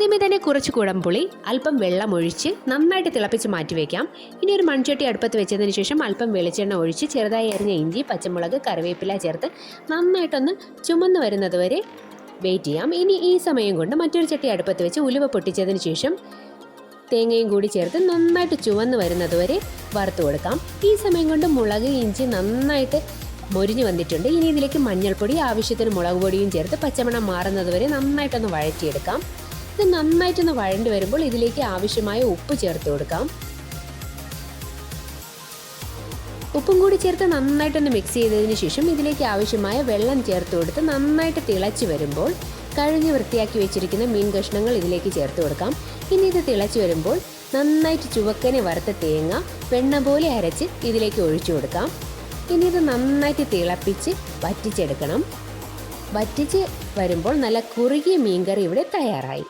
ആദ്യമേ തന്നെ കുറച്ച് കുടംപുളി അല്പം വെള്ളം ഒഴിച്ച് നന്നായിട്ട് തിളപ്പിച്ച് മാറ്റി വയ്ക്കാം. ഇനി ഒരു മൺചട്ടി അടുപ്പത്ത് വെച്ചതിന് ശേഷം അല്പം വെളിച്ചെണ്ണ ഒഴിച്ച് ചെറുതായി അരിഞ്ഞ ഇഞ്ചി, പച്ചമുളക്, കറിവേപ്പില ചേർത്ത് നന്നായിട്ടൊന്ന് ചുമന്ന് വരുന്നത് വരെ വെയിറ്റ് ചെയ്യാം. ഇനി ഈ സമയം കൊണ്ട് മറ്റൊരു ചട്ടി അടുപ്പത്ത് വെച്ച് ഉലുവ പൊട്ടിച്ചതിന് ശേഷം തേങ്ങയും കൂടി ചേർത്ത് നന്നായിട്ട് ചുവന്ന് വരുന്നത് വരെ വറുത്ത് കൊടുക്കാം. ഈ സമയം കൊണ്ട് മുളക്, ഇഞ്ചി നന്നായിട്ട് മൊരിഞ്ഞ് വന്നിട്ടുണ്ട്. ഇനി ഇതിലേക്ക് മഞ്ഞൾപ്പൊടി, ആവശ്യത്തിന് മുളക് പൊടിയും ചേർത്ത് പച്ചമണം മാറുന്നത് വരെ നന്നായിട്ടൊന്ന് വഴറ്റിയെടുക്കാം. ഇത് നന്നായിട്ടൊന്ന് വഴണ്ടി വരുമ്പോൾ ഇതിലേക്ക് ആവശ്യമായ ഉപ്പ് ചേർത്ത് കൊടുക്കാം. ഉപ്പും കൂടി ചേർത്ത് നന്നായിട്ടൊന്ന് മിക്സ് ചെയ്തതിന് ശേഷം ഇതിലേക്ക് ആവശ്യമായ വെള്ളം ചേർത്ത് കൊടുത്ത് നന്നായിട്ട് തിളച്ച് വരുമ്പോൾ കഴുകി വൃത്തിയാക്കി വെച്ചിരിക്കുന്ന മീൻ കഷ്ണങ്ങൾ ഇതിലേക്ക് ചേർത്ത് കൊടുക്കാം. ഇനി ഇത് തിളച്ച് വരുമ്പോൾ നന്നായിട്ട് ചുവക്കനെ വറുത്ത തേങ്ങ വെണ്ണ പോലെ അരച്ച് ഇതിലേക്ക് ഒഴിച്ചു കൊടുക്കാം. ഇനി ഇത് നന്നായിട്ട് തിളപ്പിച്ച് വറ്റിച്ചെടുക്കണം. വറ്റിച്ച് വരുമ്പോൾ നല്ല കുറുകിയ മീൻകറി ഇവിടെ തയ്യാറായി.